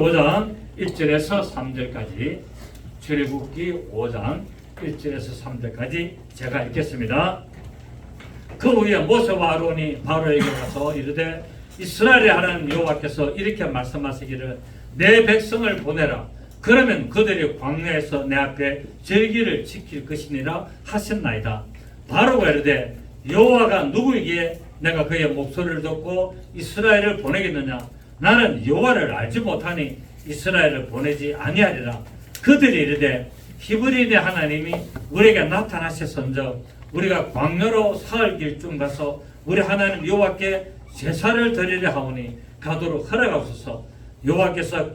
5장 1절에서 3절까지, 출애굽기 5장 1절에서 3절까지 제가 읽겠습니다. 그 후에 모세와 아론이 바로에게 가서 이르되 이스라엘의 하나님 여호와께서 이렇게 말씀하시기를 내 백성을 보내라. 그러면 그들이 광야에서 내 앞에 절기를 지킬 것이니라 하셨나이다. 바로가 이르되 여호와가 누구에게 내가 그의 목소리를 듣고 이스라엘을 보내겠느냐? 나는 여호와를 알지 못하니 이스라엘을 보내지 아니하리라. 그들이 이르되 히브리인의 하나님이 우리에게 나타나셨은즉 우리가 광야로 사흘 길쯤 가서 우리 하나님 여호와께 제사를 드리려 하오니 가도록 허락하소서. 여호와께서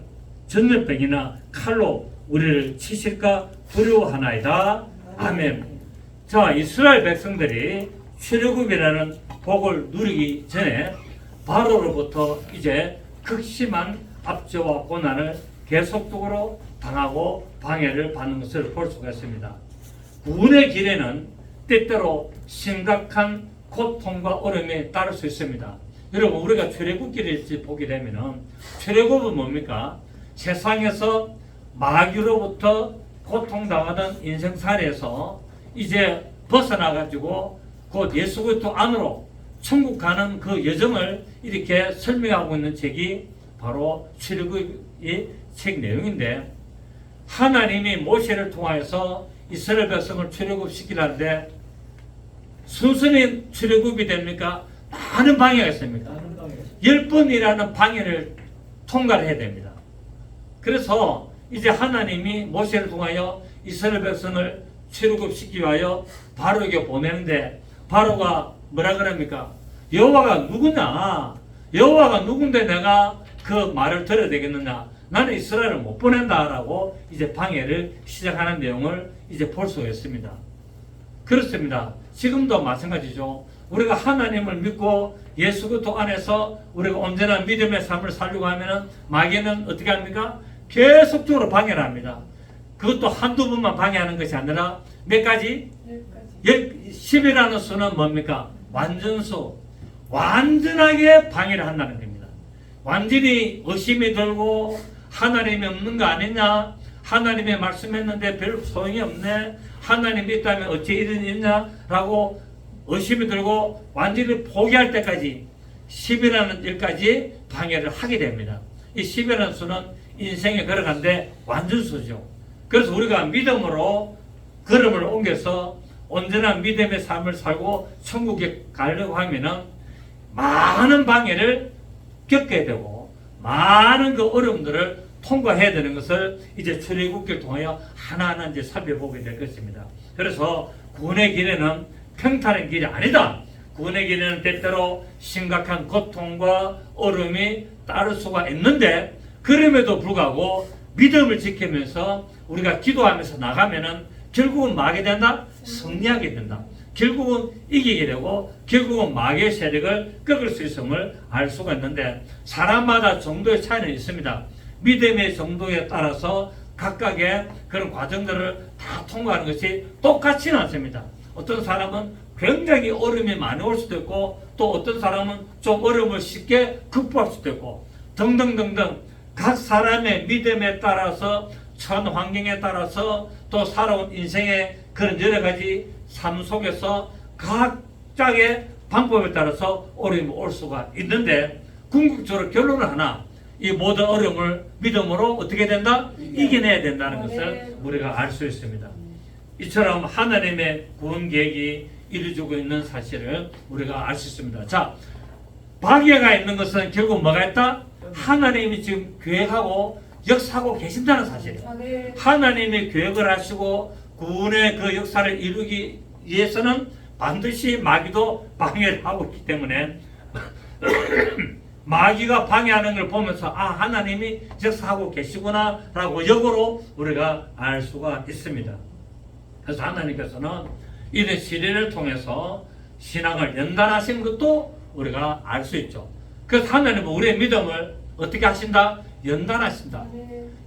전염병이나 칼로 우리를 치실까 두려워하나이다. 아멘. 자, 이스라엘 백성들이 출애굽이라는 복을 누리기 전에 바로로부터 이제 극심한 압제와 고난을 계속적으로 당하고 방해를 받는 것을 볼 수가 있습니다. 구원의 길에는 때때로 심각한 고통과 어려움이 따를 수 있습니다. 여러분, 우리가 출애굽기를 보게 되면은 출애굽은 뭡니까? 세상에서 마귀로부터 고통당하던 인생살이에서 이제 벗어나가지고 곧 예수 그리스도 안으로 천국 가는 그 여정을 이렇게 설명하고 있는 책이 바로 출애굽의 책 내용인데, 하나님이 모세를 통하여서 이스라엘 백성을 출애굽시키라는데 순순히 출애굽이 됩니까? 많은 방해가 있습니다. 10번이라는 방해를 통과를 해야 됩니다. 그래서 이제 하나님이 모세를 통하여 이스라엘 백성을 출애굽시키기 위하여 바로에게 보내는데, 바로가 뭐라 그럽니까? 여호와가 누구냐? 여호와가 누군데 내가 그 말을 들어야 되겠느냐? 나는 이스라엘을 못 보낸다라고 이제 방해를 시작하는 내용을 이제 볼 수가 있습니다. 그렇습니다. 지금도 마찬가지죠. 우리가 하나님을 믿고 예수 그리스도 안에서 우리가 언제나 믿음의 삶을 살려고 하면은 마귀는 어떻게 합니까? 계속적으로 방해를 합니다. 그것도 한두 번만 방해하는 것이 아니라 몇 가지? 10이라는 수는 뭡니까? 완전수. 완전하게 방해를 한다는 겁니다. 완전히 의심이 들고 하나님이 없는 거 아니냐? 하나님이 말씀했는데 별 소용이 없네? 하나님이 있다면 어찌 이런 일이 있냐? 라고 의심이 들고 완전히 포기할 때까지 10이라는 일까지 방해를 하게 됩니다. 이 10이라는 수는 인생에 걸어간데 완전수죠. 그래서 우리가 믿음으로 걸음을 옮겨서 언제나 믿음의 삶을 살고 천국에 가려고 하면은 많은 방해를 겪게 되고 많은 그 어려움들을 통과해야 되는 것을 이제 출애굽기를 통하여 하나하나 이제 살펴보게 될 것입니다. 그래서 구원의 길에는 평탄한 길이 아니다. 구원의 길에는 때때로 심각한 고통과 어려움이 따를 수가 있는데, 그럼에도 불구하고 믿음을 지키면서 우리가 기도하면서 나가면은 결국은 뭐하게 된다? 승리하게 된다. 결국은 이기게 되고 결국은 마귀의 세력을 꺾을 수 있음을 알 수가 있는데, 사람마다 정도의 차이는 있습니다. 믿음의 정도에 따라서 각각의 그런 과정들을 다 통과하는 것이 똑같지는 않습니다. 어떤 사람은 굉장히 어려움이 많이 올 수도 있고, 또 어떤 사람은 좀 어려움을 쉽게 극복할 수도 있고, 등등등등 각 사람의 믿음에 따라서, 처한 환경에 따라서, 또 살아온 인생의 그런 여러 가지 삶 속에서 각자의 방법에 따라서 어려움이 올 수가 있는데, 궁극적으로 결론은 하나, 이 모든 어려움을 믿음으로 어떻게 된다? 이겨내야 된다는 것을 우리가 알 수 있습니다. 이처럼 하나님의 구원 계획이 이루어지고 있는 사실을 우리가 알 수 있습니다. 자, 방해가 있는 것은 결국 뭐가 있다? 하나님이 지금 계획하고 역사하고 계신다는 사실이에요. 하나님이 계획을 하시고 구원의 그 역사를 이루기 위해서는 반드시 마귀도 방해를 하고 있기 때문에 마귀가 방해하는 걸 보면서 하나님이 역사하고 계시구나 라고 역으로 우리가 알 수가 있습니다. 그래서 하나님께서는 이런 시련을 통해서 신앙을 연단하신 것도 우리가 알 수 있죠. 그래서 하나님은 우리의 믿음을 어떻게 하신다? 연단하신다.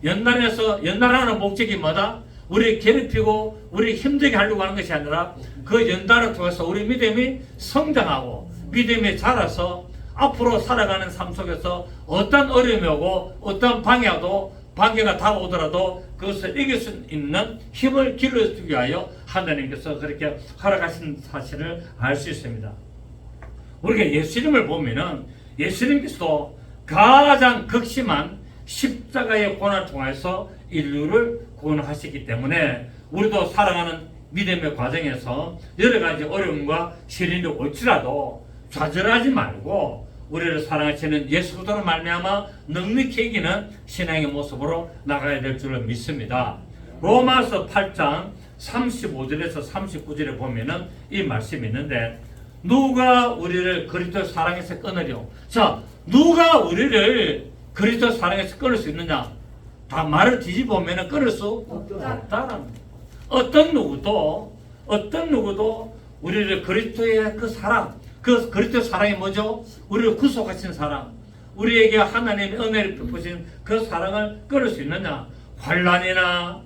연단하는 목적이 뭐다? 우리 괴롭히고 우리 힘들게 하려고 하는 것이 아니라 그 연단을 통해서 우리 믿음이 성장하고 믿음이 자라서 앞으로 살아가는 삶 속에서 어떤 어려움이 오고 어떤 방해가 다가오더라도 그것을 이길 수 있는 힘을 길러주기 위하여 하나님께서 그렇게 허락하신 사실을 알 수 있습니다. 우리가 예수님을 보면은 예수님께서도 가장 극심한 십자가의 고난을 통해서 인류를 구원하시기 때문에 우리도 살아가는 믿음의 과정에서 여러 가지 어려움과 시련이 올지라도 좌절하지 말고 우리를 사랑하시는 예수 그리스도로 말미암아 넉넉히 이기는 신앙의 모습으로 나가야 될 줄을 믿습니다. 로마서 8장 35절에서 39절에 보면은 이 말씀이 있는데 누가 우리를 그리스도 사랑에서 끊으려? 자, 누가 우리를 그리스도 사랑에서 끊을 수 있느냐? 다 말을 뒤집어보면 끊을 수 없다라는 어떤 누구도 우리를 그리스도의 그 사랑, 그 그리스도 사랑이 뭐죠? 우리를 구속하신 사랑, 우리에게 하나님의 은혜를 베푸신 그 사랑을 끊을 수 있느냐? 환난이나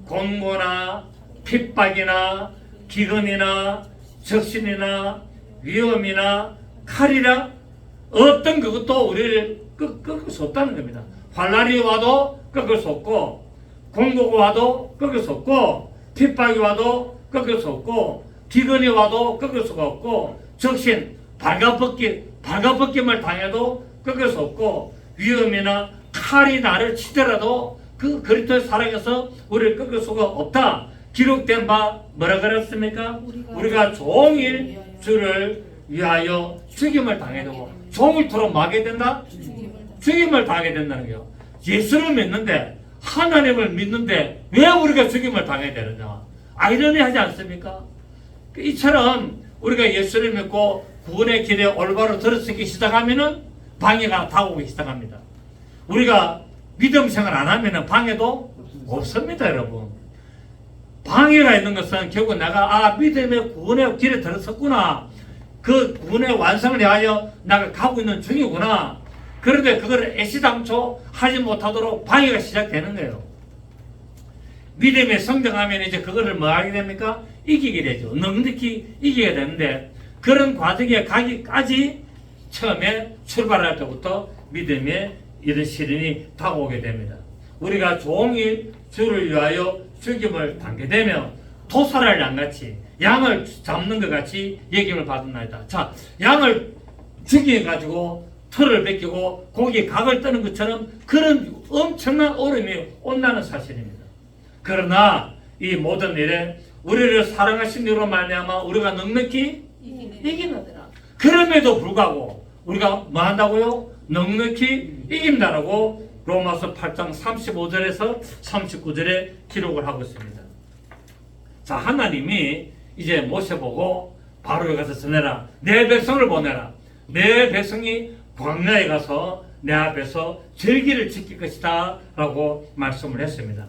공고나 핍박이나 기근이나 적신이나 위험이나 칼이나 어떤 그것도 우리를 꺾을 수 없다는 겁니다. 환난이 와도 꺾을 수 없고 공고가 와도 꺾을 수 없고 핍박이 와도 꺾을 수 없고 기근이 와도 꺾을 수가 없고 적신 발가벗김을 당해도 꺾을 수 없고 위험이나 칼이 나를 치더라도 그 그리스도의 사랑에서 우리를 꺾을 수가 없다. 기록된 바 뭐라 그랬습니까? 우리가 종일 주를 위하여 죽임을 당해도 종일토록 마게 된다? 죽임을 당하게 된다는 거예요. 예수를 믿는데 하나님을 믿는데 왜 우리가 죽임을 당해야 되느냐? 아이러니하지 않습니까? 이처럼 우리가 예수를 믿고 구원의 길에 올바로 들어서기 시작하면은 방해가 다가오기 시작합니다. 우리가 믿음 생활 안 하면은 방해도 없습니다, 여러분. 방해가 있는 것은 결국 내가 믿음의 구원의 길에 들어섰구나. 그 구원의 완성을 위하여 내가 가고 있는 중이구나. 그런데 그걸 애시당초 하지 못하도록 방해가 시작되는 거예요. 믿음에 성장하면 이제 그거를 뭐 하게 됩니까? 이기게 되죠. 넉넉히 이기게 되는데 그런 과정에 가기까지 처음에 출발할 때부터 믿음에 이런 시련이 다가오게 됩니다. 우리가 종일 주를 위하여 죽임을 당게 되면 도살할 양같이 양을 잡는 것 같이 예김을 받았나이다. 자, 양을 죽여가지고 털을 벗기고 고기에 각을 뜨는 것처럼 그런 엄청난 어려움이 온다는 사실입니다. 그러나 이 모든 일에 우리를 사랑하신 이로 말미암아 우리가 넉넉히 이기느니라. 그럼에도 불구하고 우리가 뭐 한다고요? 넉넉히 이긴다라고 로마서 8장 35절에서 39절에 기록을 하고 있습니다. 자, 하나님이 이제 모세 보고 바로에 가서 전해라. 내 백성을 보내라. 내 백성이 광야에 가서 내 앞에서 절기를 지킬 것이다 라고 말씀을 했습니다.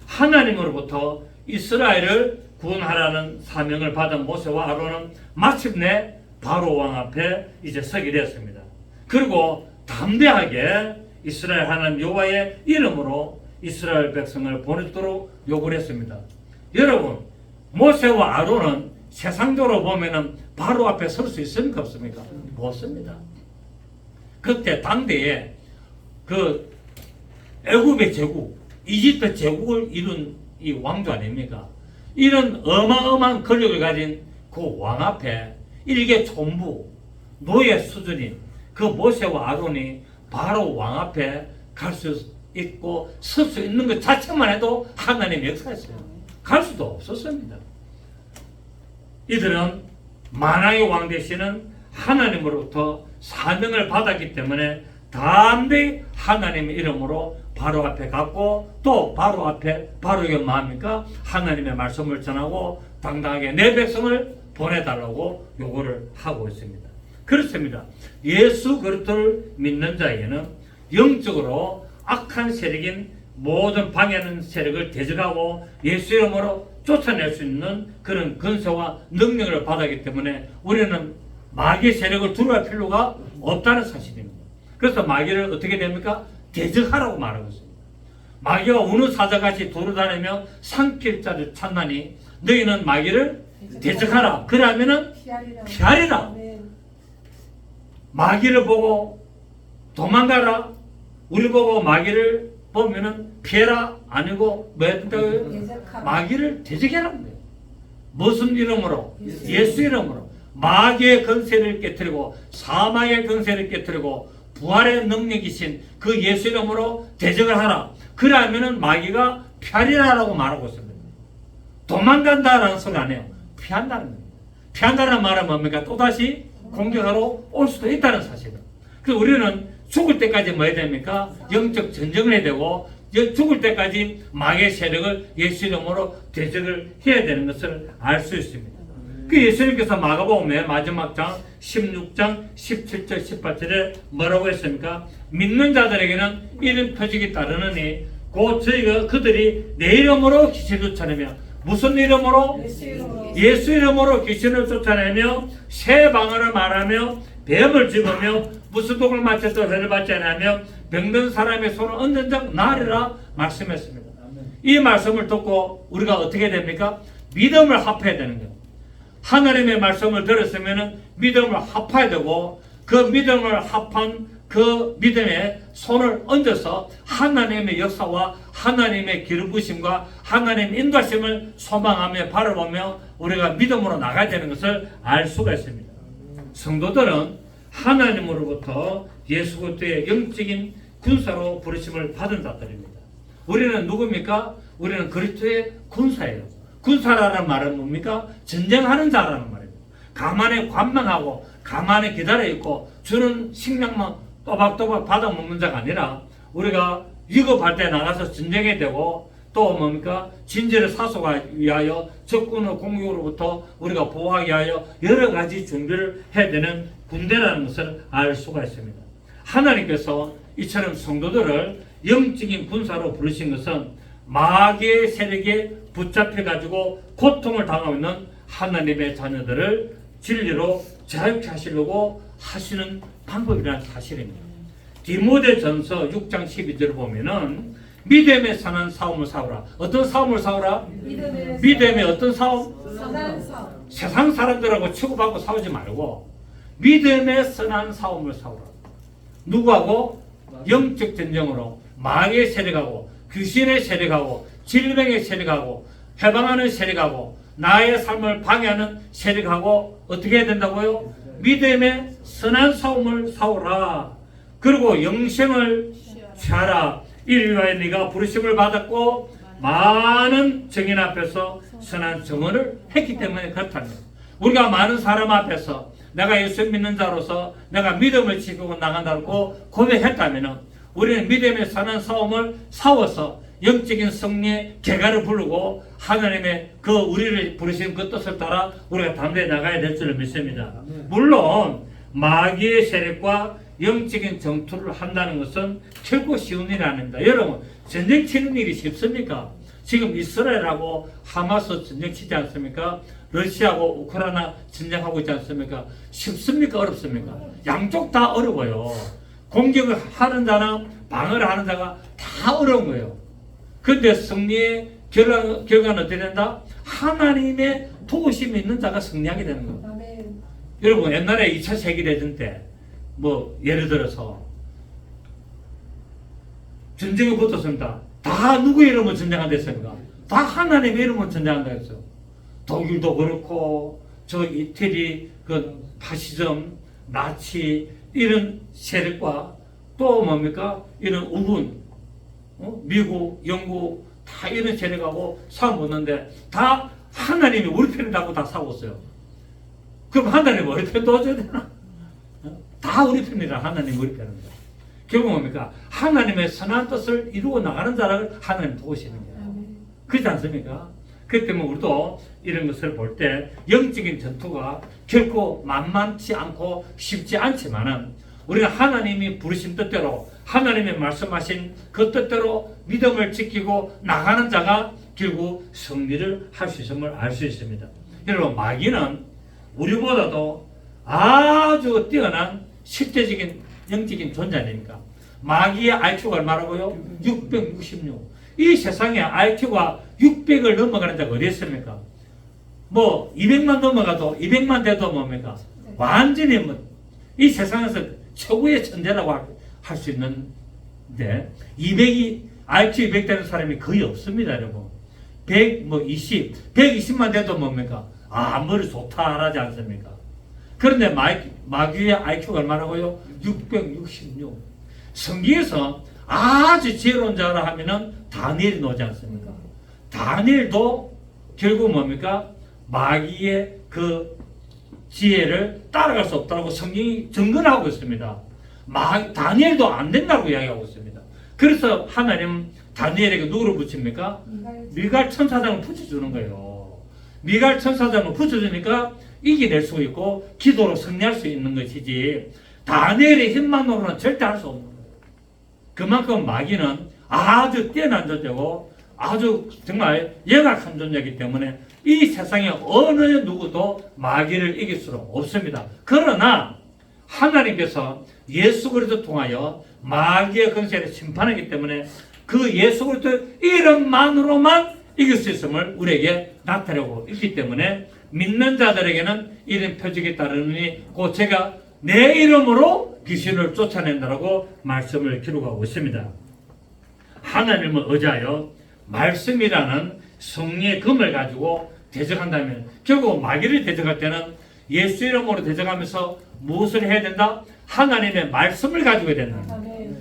하나님으로부터 이스라엘을 구원하라는 사명을 받은 모세와 아론은 마침내 바로 왕 앞에 이제 서게 되었습니다. 그리고 담대하게 이스라엘 하나님 여호와의 이름으로 이스라엘 백성을 보내도록 요구를 했습니다. 여러분, 모세와 아론은 세상적으로 보면은 바로 앞에 설 수 있습니까? 없습니까? 못 섭니다. 그때 당대에 그 애굽의 제국, 이집트 제국을 이룬 이 왕조 아닙니까? 이런 어마어마한 권력을 가진 그 왕 앞에 일개 촌부, 노예 수준인 그 모세와 아론이 바로 왕 앞에 갈 수 있고 설 수 있는 것 자체만 해도 하나님의 역사였어요. 갈 수도 없었습니다. 이들은 만왕의 왕 되시는 하나님으로부터 사명을 받았기 때문에 담대히 하나님의 이름으로 바로 앞에 갔고 또 바로 앞에 바로에게 뭐합니까? 하나님의 말씀을 전하고 당당하게 내 백성을 보내달라고 요구를 하고 있습니다. 그렇습니다. 예수 그리스도를 믿는 자에게는 영적으로 악한 세력인 모든 방해하는 세력을 대적하고 예수 이름으로 쫓아낼 수 있는 그런 근세와 능력을 받았기 때문에 우리는 마귀의 세력을 두려워할 필요가 없다는 사실입니다. 그래서 마귀를 어떻게 됩니까? 대적하라고 말하고 있습니다. 마귀가 어느 사자같이 돌아다니며 삼킬 자를 찾나니 너희는 마귀를 대적하라. 그러면은 피하리라. 마귀를 보고 도망가라. 우리 보고 마귀를 보면은 피해라. 아니고 뭐 했다고요? 마귀를 대적하라는 거예요. 무슨 이름으로? 예수 이름으로. 마귀의 권세를 깨뜨리고 사망의 권세를 깨뜨리고 부활의 능력이신 그 예수 이름으로 대적을 하라. 그러면은 마귀가 피하리라라고 말하고 있습니다. 도망간다라는 소리 안 해요. 피한다는 겁니다. 피한다는 말은 뭡니까? 또다시 공격하러 올 수도 있다는 사실입니다. 그래서 우리는 죽을 때까지 뭐 해야 됩니까? 영적 전쟁을 해야 되고 죽을 때까지 마귀의 세력을 예수 이름으로 대적을 해야 되는 것을 알 수 있습니다. 그 예수님께서 마가복음 마지막 장 16장 17절 18절에 뭐라고 했습니까? 믿는 자들에게는 이런 표적이 따르느니 곧 저희가 그들이 내 이름으로 귀신을 쫓아내며 무슨 이름으로? 예수 이름으로 귀신을 쫓아내며 새 방언을 말하며 뱀을 집으며 무슨 독을 맞춰도 해를 받지 않으며 병든 사람의 손을 얹은 적 나으리라 말씀했습니다. 이 말씀을 듣고 우리가 어떻게 됩니까? 믿음을 합해야 되는 거예요. 하나님의 말씀을 들었으면 믿음을 합해야 되고 그 믿음을 합한 그 믿음에 손을 얹어서 하나님의 역사와 하나님의 기름 부으심과 하나님의 인도하심을 소망하며 바라보며 우리가 믿음으로 나가야 되는 것을 알 수가 있습니다. 성도들은 하나님으로부터 예수 그리스도의 영적인 군사로 부르심을 받은 자들입니다. 우리는 누굽니까? 우리는 그리스도의 군사예요. 군사라는 말은 뭡니까? 전쟁하는 자라는 말입니다. 가만히 관망하고 가만히 기다려 있고 주는 식량만 또박또박 받아 먹는 자가 아니라 우리가 위급할 때 나가서 전쟁해야 되고 또 뭡니까? 진지를 사소하기 위하여 적군의 공격으로부터 우리가 보호하기 위하여 여러 가지 준비를 해야 되는 군대라는 것을 알 수가 있습니다. 하나님께서 이처럼 성도들을 영적인 군사로 부르신 것은 마귀의 세력에 붙잡혀가지고 고통을 당하고 있는 하나님의 자녀들을 진리로 자유케 하시려고 하시는 방법이라는 사실입니다. 디모데전서 6장 12절을 보면은 믿음에 선한 싸움을 싸우라. 어떤 싸움을 싸우라? 믿음의 어떤 싸움? 세상 사람들하고 치고받고 싸우지 말고 믿음에 선한 싸움을 싸우라. 누구하고? 영적 전쟁으로 마귀의 세력하고 귀신의 세력하고 질병의 세력하고 해방하는 세력하고 나의 삶을 방해하는 세력하고 어떻게 해야 된다고요? 믿음의 선한 싸움을 싸우라. 그리고 영생을 취하라. 이를 위하여 네가 부르심을 받았고 많은 증인 앞에서 선한 증언을 했기 때문에 그렇다는 거예요. 우리가 많은 사람 앞에서 내가 예수 믿는 자로서 내가 믿음을 지키고 나간다고 고백했다면 우리는 믿음의 선한 싸움을 싸워서 영적인 승리의 개가를 부르고 하나님의 그 우리를 부르신 그 뜻을 따라 우리가 담대히 나가야 될 줄을 믿습니다. 물론 마귀의 세력과 영적인 전투를 한다는 것은 결코 쉬운 일이 아닙니다. 여러분 전쟁 치는 일이 쉽습니까? 지금 이스라엘하고 하마스 전쟁 치지 않습니까? 러시아하고 우크라이나 전쟁하고 있지 않습니까? 쉽습니까? 어렵습니까? 양쪽 다 어려워요. 공격을 하는 자나 방어를 하는 자가 다 어려운 거예요. 그런데 승리의 결과는 어떻게 된다? 하나님의 도우심이 있는 자가 승리하게 되는 거예요. 아멘. 여러분 옛날에 2차 세계대전 때 뭐 예를 들어서 전쟁에 붙었습니다. 다 누구의 이름으로 전쟁한다 했습니까? 다 하나님의 이름으로 전쟁한다 했어요. 독일도 그렇고 저 이태리 그 파시즘 나치 이런 세력과 또 뭡니까? 이런 우군 미국 영국 다 이런 세력하고 싸움 붙는데 다 하나님이 우리 편이라고 다 싸웠어요. 그럼 하나님이 우리 편 도와줘야 되나? 다 우리 편이라 하나님 우리 편입니다. 결국 뭡니까? 하나님의 선한 뜻을 이루어 나가는 자를 하나님 도우시는 거예요. 그렇지 않습니까? 그렇기 때문에 우리도 이런 것을 볼 때 영적인 전투가 결코 만만치 않고 쉽지 않지만은 우리가 하나님이 부르신 뜻대로 하나님의 말씀하신 그 뜻대로 믿음을 지키고 나가는 자가 결국 승리를 할 수 있음을 알 수 있습니다. 여러분 마귀는 우리보다도 아주 뛰어난 실제적인 영적인 존재 아닙니까? 마귀의 IQ가 얼마라고요? 666. 이 세상에 IQ가 600을 넘어가는 자가 어디 있습니까? 뭐 200만 넘어가도 200만 돼도 뭡니까? 완전히 뭐 이 세상에서 최고의 천재라고 할 수 있는데 200이 IQ 200 되는 사람이 거의 없습니다, 여러분. 120만 돼도 뭡니까? 머리 좋다 하지 않습니까? 그런데 마귀의 IQ가 얼마라고요? 666. 성경에서 아주 지혜로운 자라 하면은 다니엘이 나오지 않습니까? 다니엘도 결국 뭡니까? 마귀의 그 지혜를 따라갈 수 없다고 성경이 증거하고 있습니다. 다니엘도 안 된다고 이야기하고 있습니다. 그래서 하나님 다니엘에게 누구를 붙입니까? 미갈 천사장을 붙여주는 거예요. 미갈 천사장을 붙여주니까 이겨낼 수 있고 기도로 승리할 수 있는 것이지 다니엘의 힘만으로는 절대 할 수 없는 거예요. 그만큼 마귀는 아주 뛰어난 존재고 아주 정말 영악한 존재이기 때문에 이 세상에 어느 누구도 마귀를 이길 수는 없습니다. 그러나 하나님께서 예수 그리스도를 통하여 마귀의 권세를 심판하기 때문에 그 예수 그리스도의 이름만으로만 이길 수 있음을 우리에게 나타내고 있기 때문에 믿는 자들에게는 이런 표적이 따르니 곧 제가 내 이름으로 귀신을 쫓아낸다라고 말씀을 기록하고 있습니다. 하나님을 의지하여 말씀이라는 성령의 검을 가지고 대적한다면 결국 마귀를 대적할 때는 예수 이름으로 대적하면서 무엇을 해야 된다? 하나님의 말씀을 가지고 해야 된다.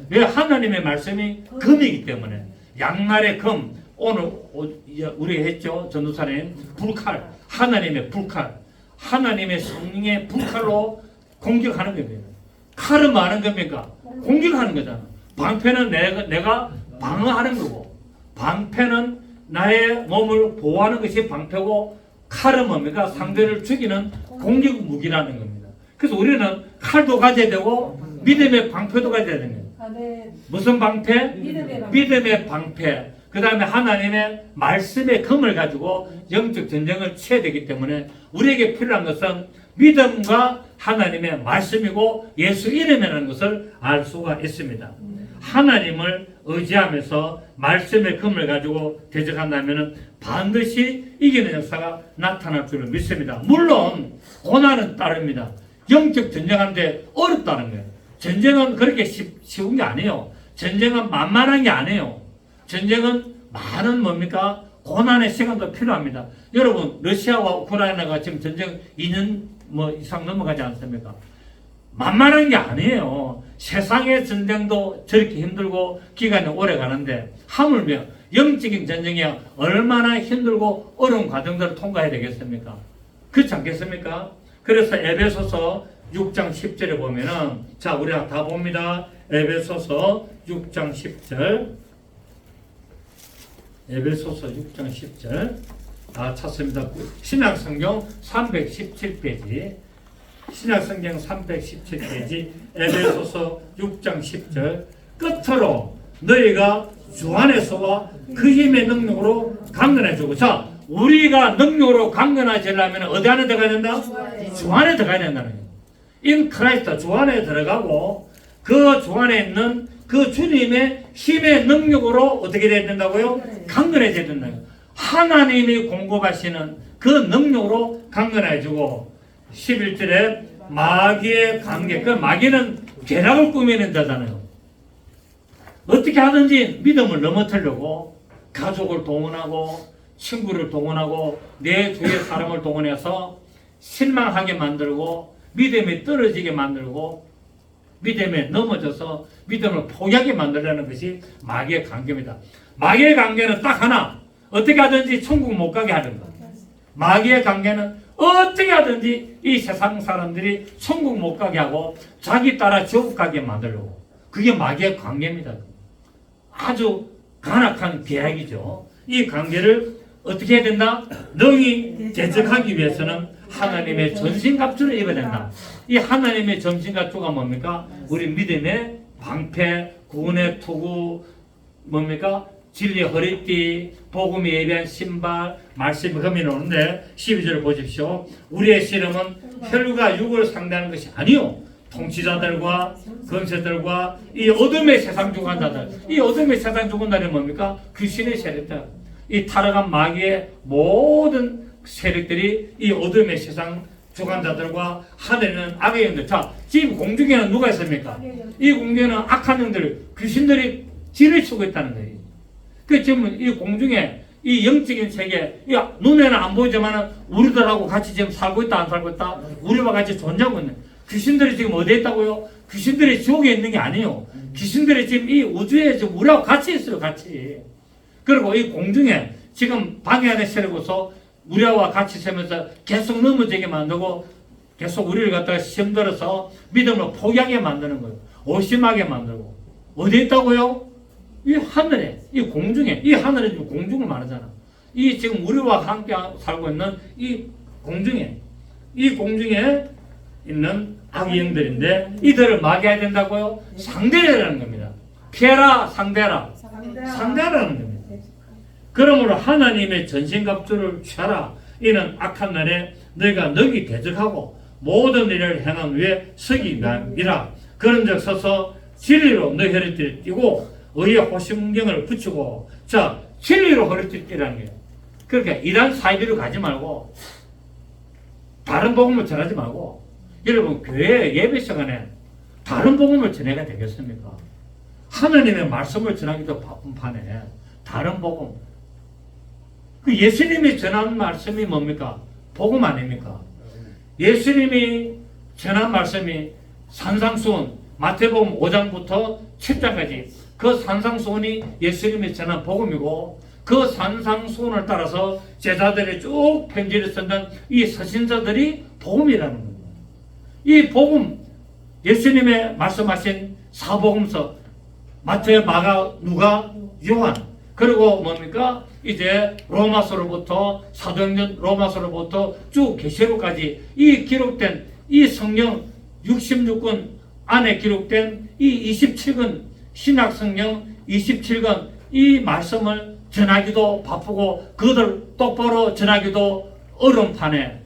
왜? 하나님의 말씀이 검이기 때문에. 양날의 검, 오늘 우리가 했죠. 전도사님 불칼, 하나님의 불칼, 하나님의 성령의 불칼로 공격하는 겁니다. 칼은 뭐 하는 겁니까? 공격하는 거잖아. 방패는 내가 방어하는 거고, 방패는 나의 몸을 보호하는 것이 방패고, 칼은 뭡니까? 상대를 죽이는 공격 무기라는 겁니다. 그래서 우리는 칼도 가져야 되고 믿음의 방패도 가져야 됩니다. 무슨 방패? 믿음의 방패. 그 다음에 하나님의 말씀의 검을 가지고 영적 전쟁을 치어야 되기 때문에 우리에게 필요한 것은 믿음과 하나님의 말씀이고 예수 이름이라는 것을 알 수가 있습니다. 하나님을 의지하면서 말씀의 검을 가지고 대적한다면 반드시 이기는 역사가 나타날 줄을 믿습니다. 물론 고난은 따릅니다. 영적 전쟁하는데 어렵다는 거예요. 전쟁은 그렇게 쉬운 게 아니에요. 전쟁은 만만한 게 아니에요. 전쟁은 많은 뭡니까? 고난의 시간도 필요합니다. 여러분, 러시아와 우크라이나가 지금 전쟁 2년 이상 넘어가지 않습니까? 만만한 게 아니에요. 세상의 전쟁도 저렇게 힘들고 기간이 오래 가는데 하물며 영적인 전쟁이 얼마나 힘들고 어려운 과정들을 통과해야 되겠습니까? 그렇지 않겠습니까? 그래서 에베소서 6장 10절에 보면은 자 우리가 다 봅니다. 에베소서 6장 10절 에베소서 6장 10절 찾습니다. 신약성경 317페이지 신약성경 317페이지 에베소서 6장 10절 끝으로 너희가 주 안에서와 그 힘의 능력으로 강건해지고 자 우리가 능력으로 강건해지려면 어디 안에 들어가야 된다? 주 안에 들어가야 된다는 거예요. In Christ 주 안에 들어가고 그 주 안에 있는 그 주님의 힘의 능력으로 어떻게 돼야 된다고요? 강건해져야 된다고요. 하나님이 공급하시는 그 능력으로 강건해지고 11절에 마귀의 관계 그 마귀는 괴락을 꾸미는 자잖아요. 어떻게 하든지 믿음을 넘어뜨리려고 가족을 동원하고 친구를 동원하고 내 주위의 사람을 동원해서 실망하게 만들고 믿음이 떨어지게 만들고 믿음에 넘어져서 믿음을 포기하게 만들려는 것이 마귀의 관계입니다. 마귀의 관계는 딱 하나 어떻게 하든지 천국 못 가게 하는 것. 마귀의 관계는 어떻게 하든지 이 세상 사람들이 천국 못 가게 하고 자기 따라 지옥 가게 만들려고. 그게 마귀의 관계입니다. 아주 간악한 계약이죠. 이 관계를 어떻게 해야 된다? 능히 대적하기 위해서는 하나님의 전신갑주를 입어야 된다. 이 하나님의 전신갑주가 뭡니까? 우리 믿음의 방패, 구원의 투구, 뭡니까? 진리의 허리띠, 복음이 예비한 신발, 말씀이 금이 나오는데 12절을 보십시오. 우리의 씨름은 혈과 육을 상대하는 것이 아니요. 통치자들과 권세들과 이 어둠의 세상 주관 자들, 이 어둠의 세상 주관 자들이 뭡니까? 귀신의 세력들, 이 타락한 마귀의 모든 세력들이 이 어둠의 세상 주관자들과 하늘에는 악의 영들. 자, 지금 공중에는 누가 있습니까? 이 공중에는 악한 영들, 귀신들이 지를 치고 있다는 거예요. 그 지금 이 공중에 이 영적인 세계, 눈에는 안 보이지만 우리들하고 같이 지금 살고 있다, 안 살고 있다? 우리와 같이 존재하고 있는. 귀신들이 지금 어디에 있다고요? 귀신들이 지옥에 있는 게 아니에요. 귀신들이 지금 이 우주에 지금 우리하고 같이 있어요, 같이. 그리고 이 공중에 지금 방해 안에 세력으로서 우리와 같이 세면서 계속 넘어지게 만들고 계속 우리를 갖다가 시험 들어서 믿음을 포기하게 만드는 거예요. 오심하게 만들고. 어디에 있다고요? 이 하늘에, 이 공중에, 이 하늘에 지금 공중을 말하잖아. 이 지금 우리와 함께 살고 있는 이 공중에 있는 악의 영들인데 이들을 막아야 된다고요? 상대라는 겁니다. 피해라, 상대라. 상대라는 겁니다. 그러므로 하나님의 전신갑주를 취하라. 이는 악한 날에 너희가 넉이 대적하고 모든 일을 행한 후에 서기 위함이라. 그런즉 서서 진리로 너희 허리띠를 띠고 의의 호심경을 붙이고. 자, 진리로 허리띠를 띠라는 거예요. 그러니까 이단 사이비로 가지 말고 다른 복음을 전하지 말고, 여러분 교회 예배 시간에 다른 복음을 전해가 되겠습니까? 하나님의 말씀을 전하기도 바쁜 판에 다른 복음, 그 예수님이 전한 말씀이 뭡니까? 복음 아닙니까? 예수님이 전한 말씀이 산상수훈, 마태복음 5장부터 7장까지 그 산상수훈이 예수님이 전한 복음이고, 그 산상수훈을 따라서 제자들이 쭉 편지를 썼던 이 서신자들이 복음이라는 겁니다. 이 복음, 예수님의 말씀하신 사복음서, 마태, 마가, 누가, 요한, 그리고 뭡니까? 이제 로마서로부터 사도행전 로마서로부터 쭉 계시록까지 이 기록된 이 성경 66권 안에 기록된 이 27권 신약 성경 27권 이 말씀을 전하기도 바쁘고 그들 똑바로 전하기도 어려운 판에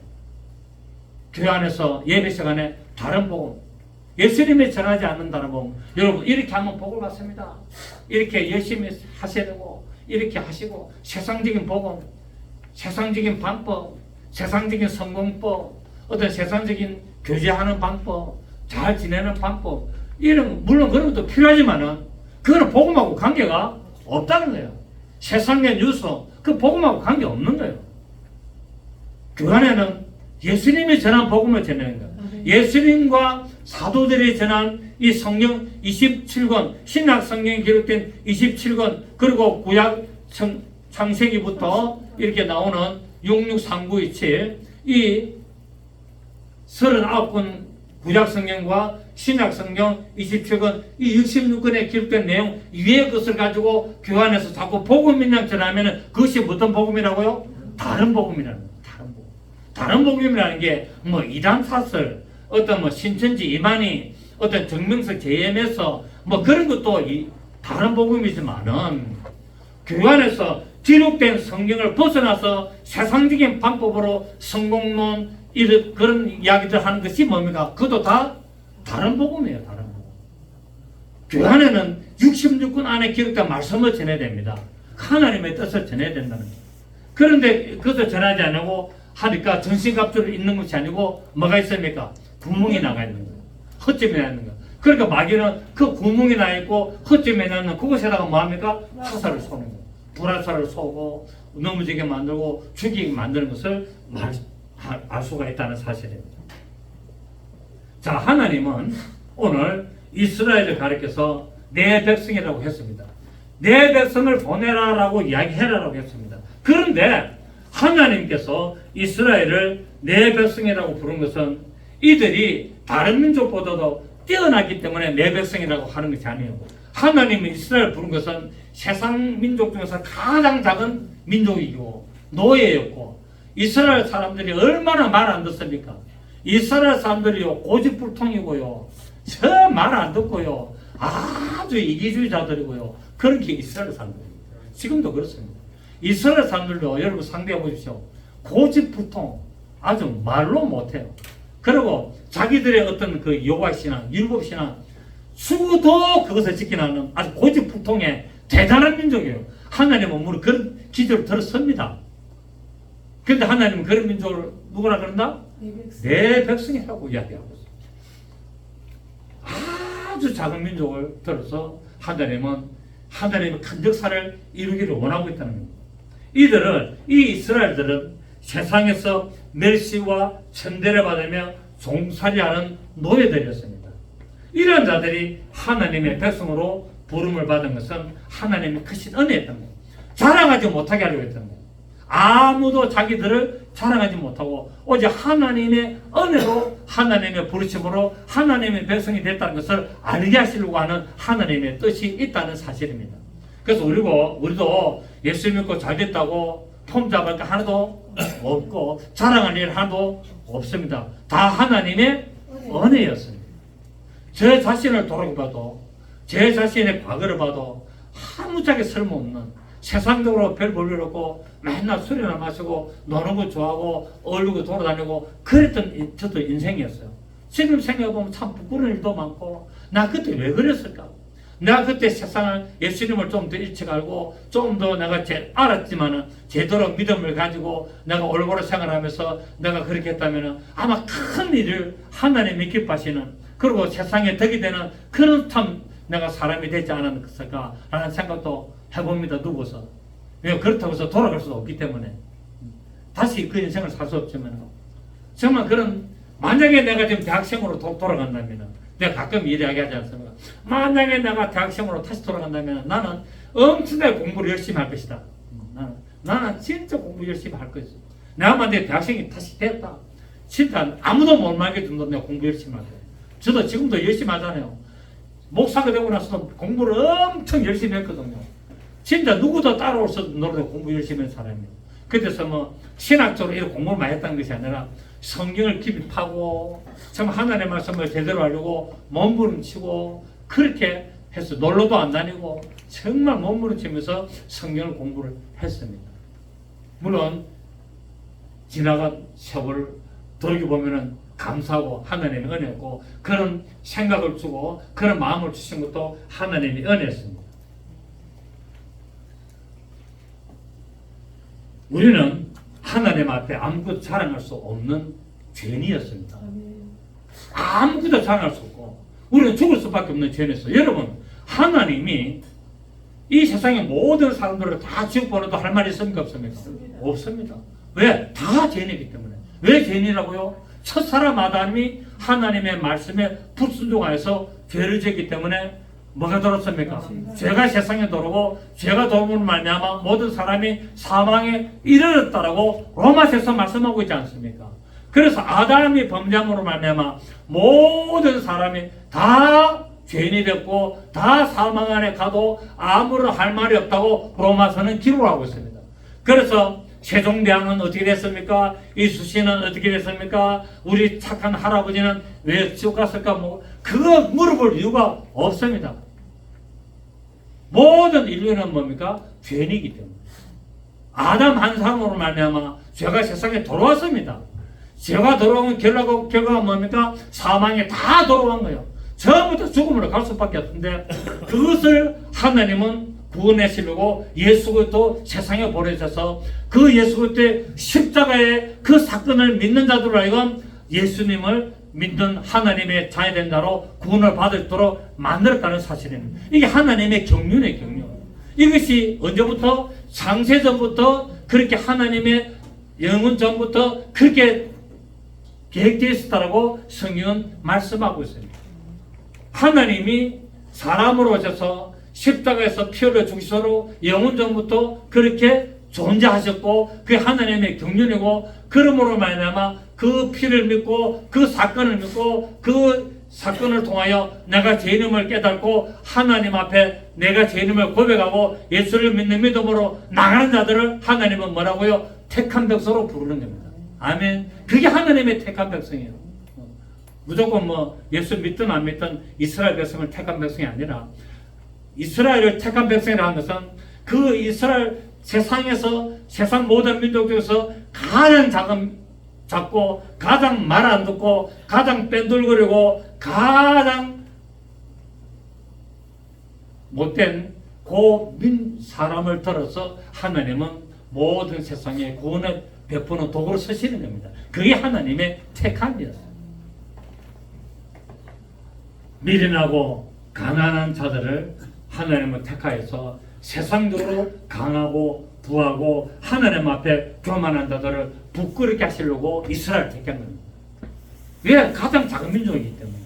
교회 안에서 예배 시간에 다른 복음, 예수님이 전하지 않는 다른 복음, 여러분 이렇게 하면 복을 받습니다. 이렇게 열심히 하셔야 되고 이렇게 하시고 세상적인 복음, 세상적인 방법, 세상적인 성공법, 어떤 세상적인 교제하는 방법, 잘 지내는 방법, 이런 물론 그런 것도 필요하지만은 그거는 복음하고 관계가 없다는 거예요. 세상의 뉴스, 그 복음하고 관계 없는 거예요. 그 안에는 예수님이 전한 복음을 전하는 거예요. 예수님과 사도들이 전한 이 성경 27권, 신약 성경에 기록된 27권, 그리고 구약 창세기부터 이렇게 나오는 663927, 이 39권 구약 성경과 신약 성경 27권, 이 66권에 기록된 내용 위의 것을 가지고 교환해서 자꾸 복음이랑 전하면 그것이 어떤 복음이라고요? 다른 복음이라는 거예요. 다른 복음. 다른 복음이라는 게 뭐 이단 사설, 어떤 뭐 신천지 이만희, 어떤 정명석 JM에서 뭐 그런 것도 다른 복음이지만은 교회 안에서 기록된 성경을 벗어나서 세상적인 방법으로 성공론 이런 그런 이야기들 하는 것이 뭡니까? 그것도 다 다른 복음이에요. 다른 복음. 교회 안에는 66권 안에 기록된 말씀을 전해야 됩니다. 하나님의 뜻을 전해야 된다는 거예요. 그런데 그것을 전하지 않고 하니까 전신갑주를 입는 것이 아니고 뭐가 있습니까? 구멍이 나가 있는 거예요. 헛점이 나 있는 거예요. 그러니까 마귀는 그 구멍이 나 있고 헛점이 나 있는 그곳에다가 뭐합니까? 화살을 쏘는 거예요. 불화살을 쏘고 넘어지게 만들고 죽이게 만드는 것을 알 수가 있다는 사실입니다. 자, 하나님은 오늘 이스라엘을 가리켜서 내 백성이라고 했습니다. 내 백성을 보내라라고 이야기해라라고 했습니다. 그런데 하나님께서 이스라엘을 내 백성이라고 부른 것은 이들이 다른 민족보다도 뛰어나기 때문에 내 백성이라고 하는 것이 아니에요. 하나님은 이스라엘을 부른 것은 세상 민족 중에서 가장 작은 민족이고 노예였고, 이스라엘 사람들이 얼마나 말 안 듣습니까? 이스라엘 사람들이요 고집불통이고요, 저 말 안 듣고요, 아주 이기주의자들이고요. 그런 게 이스라엘 사람들입니다. 지금도 그렇습니다. 이스라엘 사람들도 여러분 상대해 보십시오. 고집불통, 아주 말로 못해요. 그리고 자기들의 어떤 그 여호와신앙, 율법신앙, 수도 그것을 지키는 아주 고집불통의 대단한 민족이에요. 하나님은 물론 그런 기조를 들어섭니다. 그런데 하나님은 그런 민족을 누구라 그런다? 내 백성이라고 이야기하고 있습니다. 아주 작은 민족을 들어서 하나님은 하나님의 큰 역사를 이루기를 원하고 있다는 겁니다. 이 이스라엘들은 세상에서 멸시와 천대를 받으며 종살이하는 노예들이었습니다. 이런 자들이 하나님의 백성으로 부름을 받은 것은 하나님의 크신 은혜였던 거예요. 자랑하지 못하게 하려고 했던 거예요. 아무도 자기들을 자랑하지 못하고 오직 하나님의 은혜로 하나님의 부르심으로 하나님의 백성이 됐다는 것을 알게 하시려고 하는 하나님의 뜻이 있다는 사실입니다. 그래서 우리도 예수 믿고 잘 됐다고 폼 잡을 거 하나도 없고 자랑할 일 하나도 없습니다. 다 하나님의 은혜였습니다. 제 자신을 돌아봐도 제 자신의 과거를 봐도 아무짝에 쓸모없는 세상적으로 별 볼 일 없고 맨날 술이나 마시고 노는 거 좋아하고 얼굴고 돌아다니고 그랬던 저도 인생이었어요. 지금 생각해보면 참 부끄러운 일도 많고 나 그때 왜 그랬을까? 내가 그때 세상을 예수님을 좀 더 일찍 알고 좀 더 내가 알았지만은 제대로 믿음을 가지고 내가 올바로 생활하면서 내가 그렇게 했다면은 아마 큰 일을 하나님이 기뻐하시는 그리고 세상에 덕이 되는 그런 참 내가 사람이 되지 않았을까라는 생각도 해봅니다. 누구서. 왜 그렇다고 해서 돌아갈 수도 없기 때문에 다시 그 인생을 살 수 없지만 정말 그런 만약에 내가 지금 대학생으로 돌아간다면 내가 가끔 이야기하지 않습니까? 만약에 내가 대학생으로 다시 돌아간다면 나는 엄청나게 공부를 열심히 할 것이다. 나는 진짜 공부 열심히 할 것이다. 내가 만약에 대학생이 다시 됐다. 진짜 아무도 못 말게 정도 내가 공부 열심히 할 거예요. 저도 지금도 열심히 하잖아요. 목사가 되고 나서도 공부를 엄청 열심히 했거든요. 진짜 누구도 따라올 수 없는 노릇에 공부 열심히 한 사람이에요. 그래서 뭐 신학적으로 이렇게 공부를 많이 했다는 것이 아니라 성경을 깊이 파고 참 하나님의 말씀을 제대로 하려고 몸부림치고 그렇게 해서 놀러도 안 다니고 정말 몸부림치면서 성경을 공부를 했습니다. 물론 지나간 세월을 돌이켜보면 감사하고 하나님의 은혜였고 그런 생각을 주고 그런 마음을 주신 것도 하나님의 은혜였습니다. 우리는 하나님 앞에 아무것도 자랑할 수 없는 죄인이었습니다. 아무것도 자랑할 수 없고 우리는 죽을 수밖에 없는 죄인이었어요. 여러분 하나님이 이 세상의 모든 사람들을 다 지옥 보내도 할 말이 있습니까? 없습니까? 없습니다. 왜? 다 죄인이기 때문에. 왜 죄인이라고요? 첫 사람 아담이 하나님의 말씀에 불순종하여서 죄를 지었기 때문에 뭐가 들었습니까? 죄가 세상에 들어오고 죄가 들어오므로 말미암아 모든 사람이 사망에 이르렀다라고 로마서에서 말씀하고 있지 않습니까? 그래서 아담이 범죄함으로 말미암아 모든 사람이 다 죄인이 됐고 다 사망 안에 가도 아무런 할 말이 없다고 로마서는 기록하고 있습니다. 그래서 세종대왕은 어떻게 됐습니까? 이수신은 어떻게 됐습니까? 우리 착한 할아버지는 왜 지옥 갔을까? 뭐 그거 물어볼 이유가 없습니다. 모든 인류는 뭡니까? 죄인이기 때문에. 아담 한 사람으로 말미암아 죄가 세상에 들어왔습니다. 죄가 들어오면 결과가 뭡니까? 사망에 다 들어온 거예요. 처음부터 죽음으로 갈 수밖에 없는데 그것을 하나님은 구원하시려고 예수 그리스도 세상에 보내셔서 그 예수 그리스도의 십자가의 그 사건을 믿는 자들로 하여금 예수님을 믿는 하나님의 자녀된 자로 구원을 받도록 만들었다는 사실입니다. 이게 하나님의 경륜의 경륜. 이것이 언제부터? 창세전부터 그렇게 하나님의 영원 전부터 그렇게 계획되어 있었다고 성경은 말씀하고 있습니다. 하나님이 사람으로 오셔서 십자가에서 피 흘려 죽으시도록 영원 전부터 그렇게 존재하셨고 그게 하나님의 경륜이고 그러므로 말미암아 그 피를 믿고 그 사건을 믿고 그 사건을 통하여 내가 죄인임을 깨닫고 하나님 앞에 내가 죄인임을 고백하고 예수를 믿는 믿음으로 나가는 자들을 하나님은 뭐라고요? 택한 백성으로 부르는 겁니다. 아멘. 그게 하나님의 택한 백성이에요. 무조건 뭐 예수 믿든 안 믿든 이스라엘 백성을 택한 백성이 아니라 이스라엘을 택한 백성이라는 것은 그 이스라엘 세상에서 세상 모든 민족 중에서 가장 작고 가장 말 안 듣고 가장 뺀돌거리고 가장 못된 그 사람을 들어서 하나님은 모든 세상에 구원의 베푸는 도구로 쓰시는 겁니다. 그게 하나님의 택함이었어요. 미련하고 가난한 자들을 하나님은 택하여서 세상적으로 강하고 부하고 하나님 앞에 교만한 자들을 부끄럽게 하시려고 이스라엘 택한 겁니다. 왜? 가장 작은 민족이기 때문에.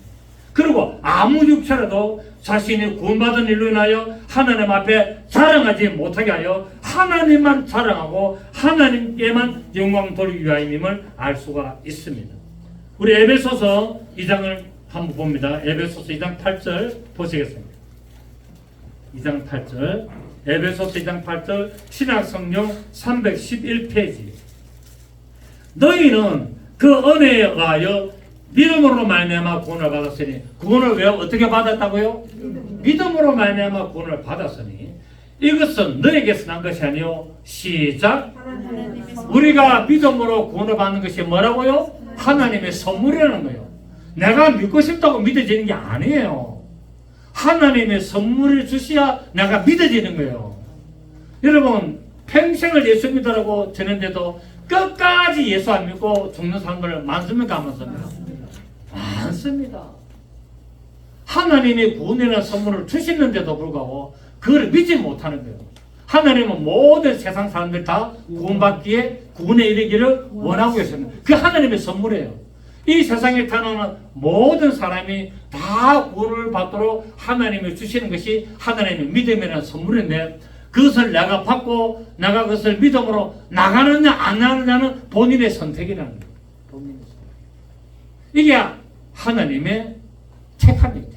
그리고 아무 육체라도 자신이 구원받은 일로 인하여 하나님 앞에 자랑하지 못하게 하여 하나님만 자랑하고 하나님께만 영광 돌리기 위하여임을 알 수가 있습니다. 우리 에베소서 2장을 한번 봅니다. 에베소서 2장 8절 보시겠습니다. 2장 8절 에베소서 2장 8절 신약성경 311페이지. 너희는 그 은혜에 의하여 믿음으로 말미암아 구원을 받았으니, 구원을 왜 어떻게 받았다고요? 믿음으로 말미암아 구원을 받았으니 이것은 너에게서 난 것이 아니요 시작 우리가 믿음으로 구원을 받는 것이 뭐라고요? 하나님의 선물이라는 거예요. 내가 믿고 싶다고 믿어지는 게 아니에요. 하나님의 선물을 주셔야 내가 믿어지는 거예요. 여러분 평생을 예수 믿으라고 전했는데도 끝까지 예수 안 믿고 죽는 사람들 많습니까? 안 많습니까? 많습니다. 하나님이 구원이라는 선물을 주시는데도 불구하고 그걸 믿지 못하는 거예요. 하나님은 모든 세상 사람들 다 구원받기에 구원에 이르기를 원하고 계십니다. 그 하나님의 선물이에요. 이 세상에 타는 모든 사람이 다 구원을 받도록 하나님이 주시는 것이 하나님의 믿음이라는 선물인데, 그것을 내가 받고 내가 그것을 믿음으로 나가느냐 안 나가느냐는 본인의 선택이라는 거예요. 본인의 선택. 이게 하나님의 택함입니다.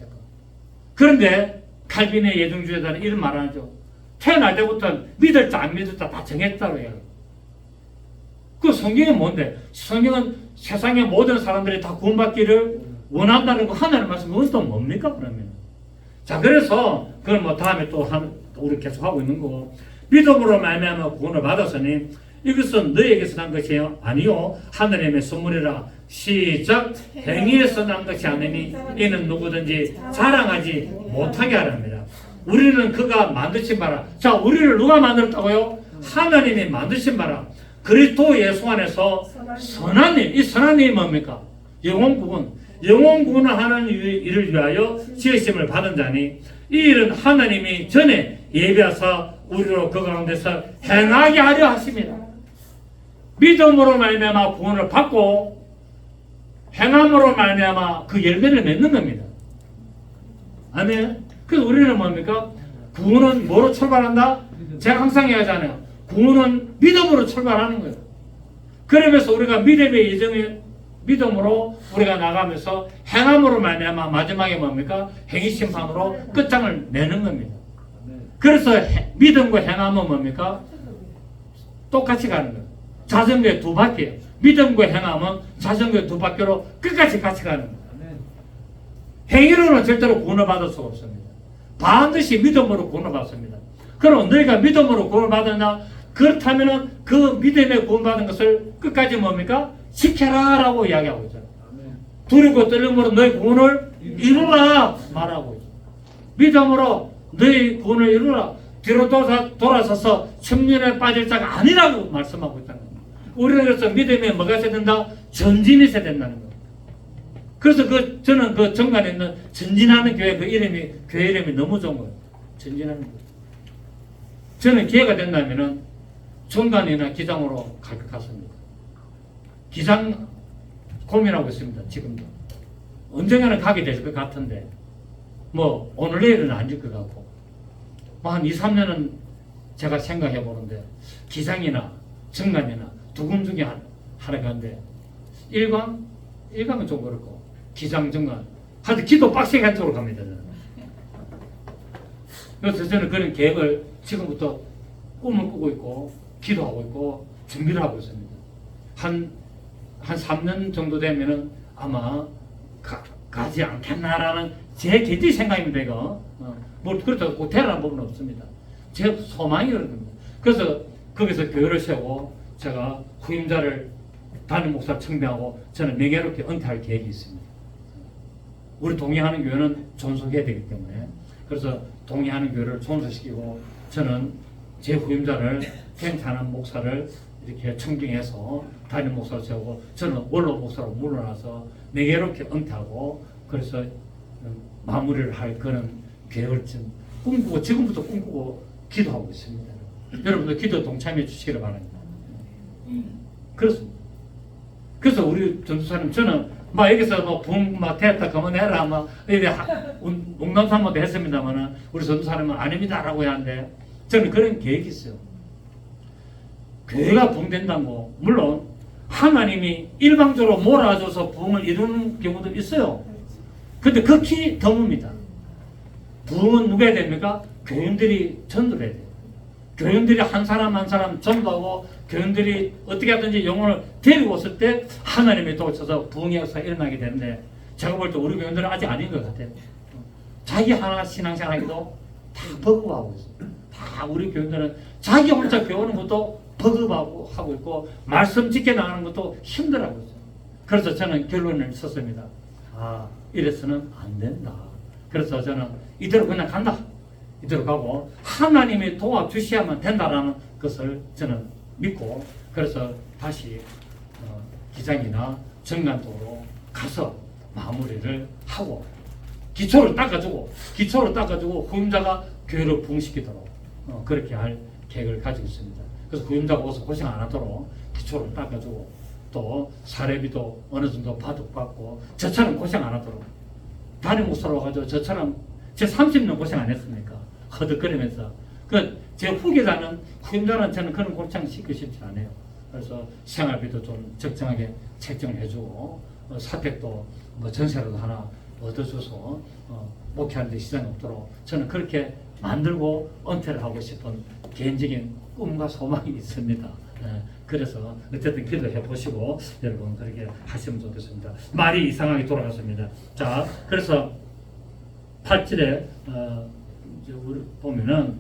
그런데 칼빈의 예정주의자는 이런 말을 하죠. 태어날 때부터 믿을자 안 믿을자 다 정했다고 해요. 그 성경은 뭔데? 성경은 세상의 모든 사람들이 다 구원받기를 원한다는 거 하나님 말씀, 그것은 또 뭡니까 그러면? 자, 그래서 그걸 뭐 다음에 또 우리 계속 하고 있는 거고, 믿음으로 말미암아 구원을 받았으니 이것은 너에게서 난 것이 아니요 하나님의 선물이라. 시작 행위에서 난 것이 아니니 이는 누구든지 자랑하지 못하게 하랍니다. 우리는 그가 만드신 바라. 자, 우리를 누가 만들었다고요? 하나님이 만드신 바라. 그리스도 예수 안에서 선한 일. 이 선한 일이 뭡니까? 영혼구원. 영혼구원을 하는 일을 위하여 지으심을 받은 자니 이 일은 하나님이 전에 예비하사 우리로 그 가운데서 행하게 하려 하십니다. 믿음으로 말미암아 구원을 받고 행함으로 말미암아 그 열매를 맺는 겁니다. 아멘. 그래서 우리는 뭡니까? 구원은 뭐로 출발한다? 제가 항상 얘기하잖아요. 구원은 믿음으로 출발하는 거예요. 그러면서 우리가 믿음의 예정에 믿음으로 우리가 나가면서 행함으로 말미암아 마지막에 뭡니까? 행위 심판으로 끝장을 내는 겁니다. 그래서 믿음과 행함은 뭡니까? 똑같이 가는 거예요. 자전거의 두 바퀴예요. 믿음과 행함은 자전거의 두 바퀴로 끝까지 같이 가는 거예요. 행위로는 절대로 구원을 받을 수가 없습니다. 반드시 믿음으로 구원을 받습니다. 그럼 너희가 믿음으로 구원을 받았나? 그렇다면 그 믿음에 구원받은 것을 끝까지 뭡니까? 지켜라 라고 이야기하고 있잖아요. 두렵고 떨림으로 너희 구원을 이루라 말하고 있죠. 믿음으로 너희 구원을 이루라. 뒤로 돌아서서 청년에 빠질 자가 아니라고 말씀하고 있다는 겁니다. 우리는 그래서 믿음에 뭐가 있어야 된다? 전진이 있어야 된다는 겁니다. 그래서 저는 그 정관에 있는 전진하는 교회 교회 이름이 너무 좋은 거예요. 전진하는 교회. 저는 기회가 된다면은 정관이나 기장으로 갈 것 같습니다. 기장 고민하고 있습니다. 지금도. 언젠가는 가게 될 것 같은데 뭐 오늘 내일은 아닐 것 같고 뭐 한 2, 3년은 제가 생각해 보는데 기장이나 정관이나 두 군 중에 하나가 한데 일광은 좀 그렇고 기장, 정관 하여튼 기도 빡세게 한 쪽으로 갑니다. 저는. 그래서 저는 그런 계획을 지금부터 꿈을 꾸고 있고 기도하고 있고 준비를 하고 있습니다. 한 3년 정도 되면은 아마 가지 않겠나라는 제 개인적인 생각입니다. 이거 뭐 그렇다고 대단한 부분은 없습니다. 제 소망이 그런 겁니다. 그래서 거기서 교회를 세우고 제가 후임자를 담임 목사 청명하고 저는 명예롭게 은퇴할 계획이 있습니다. 우리 동의하는 교회는 존속해야 되기 때문에 그래서 동의하는 교회를 존속시키고 저는 제 후임자를 괜찮은 목사를 이렇게 청빙해서 담임 목사로 세우고 저는 원로 목사로 물러나서 명예롭게 은퇴하고 그래서 마무리를 할 그런 계획을 지금 꿈꾸고 지금부터 꿈꾸고 기도하고 있습니다. 여러분들 기도 동참해 주시기를 바랍니다. 그렇습니다. 그래서 우리 전도사님 저는 막 여기서 막 됐다 그만해라 막 이래 농담 삼아도 했습니다만은 우리 전도사님은 아닙니다라고 하는데 저는 그런 계획이 있어요. 교회가 부흥된다고 물론 하나님이 일방적으로 몰아줘서 부흥을 이루는 경우도 있어요. 근데 극히 드뭅니다. 부흥은 누가 해야 됩니까? 교인들이 전도를 해야 돼요. 교인들이 한 사람 한 사람 전도하고 교인들이 어떻게 하든지 영혼을 데리고 왔을 때 하나님의 도우셔서 부흥의 역사가 일어나게 되는데 제가 볼 때 우리 교인들은 아직 아닌 것 같아요. 자기 하나 신앙생활 하기도 다 버거워하고 있어요. 다 우리 교인들은 자기 혼자 배우는 것도 버거워하고 하고 있고 말씀 지켜나가는 것도 힘들어하고 있어요. 그래서 저는 결론을 썼습니다. 이래서는 안 된다. 그래서 저는 이대로 그냥 간다. 이대로 가고 하나님이 도와주셔야만 된다라는 것을 저는 믿고 그래서 다시 기장이나 정관도로 가서 마무리를 하고 기초를 닦아주고 후임자가 교회를 부흥시키도록 그렇게 할 계획을 가지고 있습니다. 그래서 후임자가 오서 고생 안 하도록 기초를 닦아주고 또 사례비도 어느 정도 바둑받고 저처럼 고생 안 하도록 담임 목사로 와가지고 저처럼 제 30년 고생 안 했습니까? 허덕거리면서 제 후계자는 후임자는 저는 그런 골창 시키고 싶지 않아요. 그래서 생활비도 좀 적정하게 책정을 해주고 사택도 뭐 전세라도 하나 얻어줘서 목회하는 데 시장이 없도록 저는 그렇게 만들고 은퇴를 하고 싶은 개인적인 꿈과 소망이 있습니다. 그래서 어쨌든 기도해 보시고 여러분 그렇게 하시면 좋겠습니다. 말이 이상하게 돌아갔습니다. 자, 그래서 8절에 우리 보면은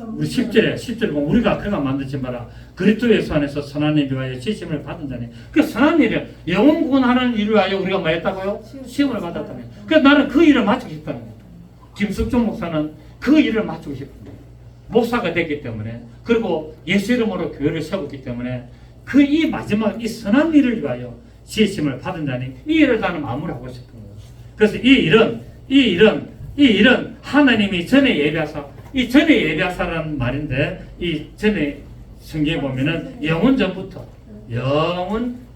우리 10절에 보면 우리가 그가 만들지 마라. 그리스도 예수 안에서 선한 일을 위하여 지심을 받은 자니 그 선한 일을 영혼 구원하는 일을 위하여 우리가 뭐 했다고요? 시험을 받았다며. 그래서 나는 그 일을 마치고 싶다는 거예요. 김숙종 목사는 그 일을 마치고 싶습니다. 목사가 됐기 때문에 그리고 예수 이름으로 교회를 세웠기 때문에 그 이 마지막 이 선한 일을 위하여 지심을 받은 자니 이 일을 나는 마무리하고 싶은 거예요. 그래서 이 일은 하나님이 전에 예비하사 이 전에 예비하사라는 말인데 이 전에 성경에 보면은 영원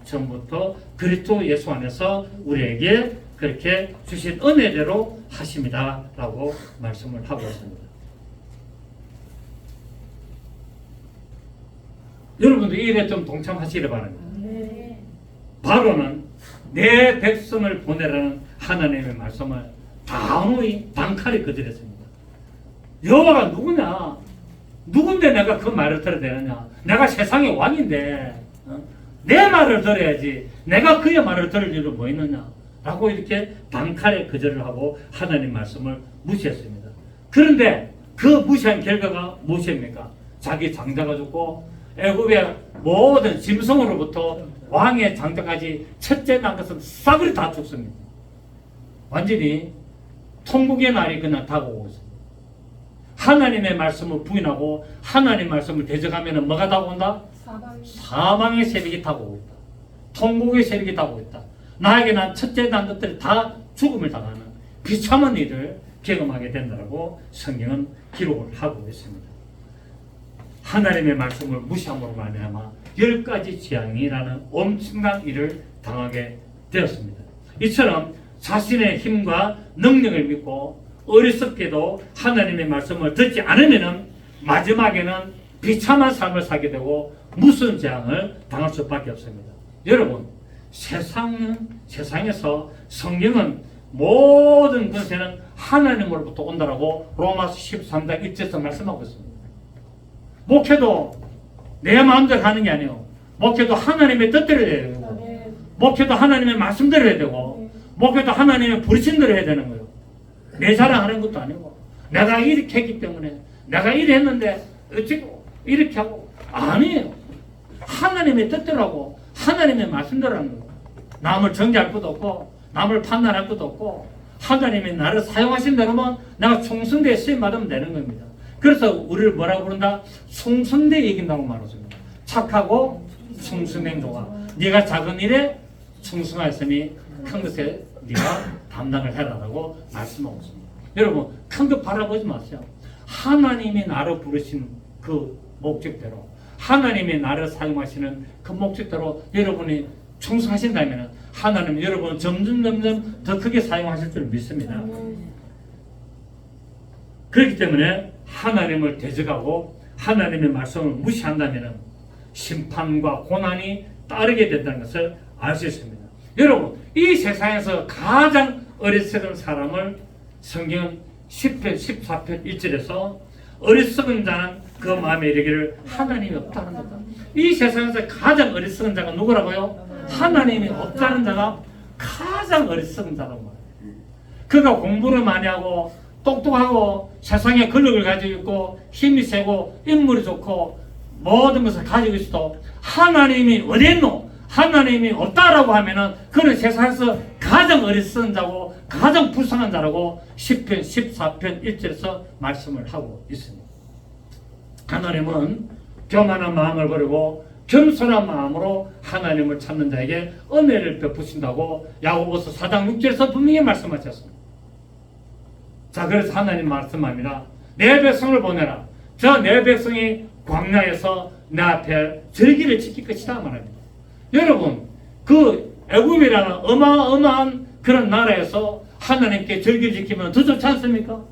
전부터 그리스도 예수 안에서 우리에게 그렇게 주신 은혜대로 하십니다라고 말씀을 하고 있습니다. 여러분도 이 일에 좀 동참하시기를 바랍니다. 바로는 내 백성을 보내라는 하나님의 말씀을 단호히 단칼에 거절했습니다. 여호와가 누구냐? 누군데 내가 그 말을 들어야 되느냐? 내가 세상의 왕인데 내 말을 들어야지 내가 그의 말을 들을 일은 뭐 있느냐? 라고 이렇게 단칼에 거절을 하고 하나님 말씀을 무시했습니다. 그런데 그 무시한 결과가 무엇입니까? 자기 장자가 죽고 애굽의 모든 짐승으로부터 왕의 장자까지 첫째 난 것은 싸그리 다 죽습니다. 완전히 통곡의 날이 그냥 다가오고 있습니다. 하나님의 말씀을 부인하고 하나님 말씀을 대적하면 뭐가 다가온다? 사망의 세력이 다가오고 있다. 통곡의 세력이 다가오고 있다. 나에게 난 첫째 난 것들이 다 죽음을 당하는 비참한 일을 경험하게 된다고 성경은 기록을 하고 있습니다. 하나님의 말씀을 무시함으로 말미암아 10가지 재앙이라는 엄청난 일을 당하게 되었습니다. 이처럼 자신의 힘과 능력을 믿고 어리석게도 하나님의 말씀을 듣지 않으면 마지막에는 비참한 삶을 살게 되고 무슨 재앙을 당할 수밖에 없습니다. 여러분, 세상에서 성경은 모든 것에는 하나님으로부터 온다라고 로마서 13장 1절에서 말씀하고 있습니다. 목회도 내 마음대로 하는 게 아니에요. 목회도 하나님의 뜻대로 해야 되고 목회도 하나님의 말씀대로 해야 되고 목회도 하나님의 부르심대로 해야 되는 거예요. 내 자랑하는 것도 아니고 내가 이렇게 했기 때문에 내가 이래 했는데 어찌고 이렇게 하고 아니에요. 하나님의 뜻대로 하고 하나님의 말씀대로 하는 거예요. 남을 정죄할 것도 없고 남을 판단할 것도 없고 하나님이 나를 사용하신 대로만 내가 충성되어 쓰임 받으면 되는 겁니다. 그래서 우리를 뭐라고 부른다? 충성되 이긴다고 말하십니다. 착하고 충성행동하. 네가 작은 일에 충성하였으니 큰 것에 네가 담당을 해라라고 말씀하고 있습니다. 여러분 큰 것 바라보지 마세요. 하나님이 나를 부르신 그 목적대로, 하나님이 나를 사용하시는 그 목적대로 여러분이 충성하신다면 하나님은 여러분을 점점 더 크게 사용하실 줄 믿습니다. 그렇기 때문에 하나님을 대적하고 하나님의 말씀을 무시한다면 심판과 고난이 따르게 된다는 것을 알 수 있습니다. 여러분 이 세상에서 가장 어리석은 사람을 성경은 10편 14편 1절에서 어리석은 자는 그 마음에 이르기를 하나님이 없다는 거다. 이 세상에서 가장 어리석은 자가 누구라고요? 하나님이 없다는 자가 가장 어리석은 자라고 말해요. 그가 공부를 많이 하고 똑똑하고 세상에 권력을 가지고 있고 힘이 세고 인물이 좋고 모든 것을 가지고 있어도 하나님이 어디 있노? 하나님이 없다라고 하면은 그는 세상에서 가장 어리석은 자고 가장 불쌍한 자라고 10편 14편 1절에서 말씀을 하고 있습니다. 하나님은 교만한 마음을 버리고 겸손한 마음으로 하나님을 찾는 자에게 은혜를 베푸신다고 야고보서 4장 6절에서 분명히 말씀하셨습니다. 자, 그래서 하나님 말씀합니다. 내 백성을 보내라. 저 내 백성이 광야에서 내 앞에 절기를 지킬 것이다 말합니다. 여러분 그 애굽이라는 어마어마한 그런 나라에서 하나님께 절기를 지키면 더 좋지 않습니까?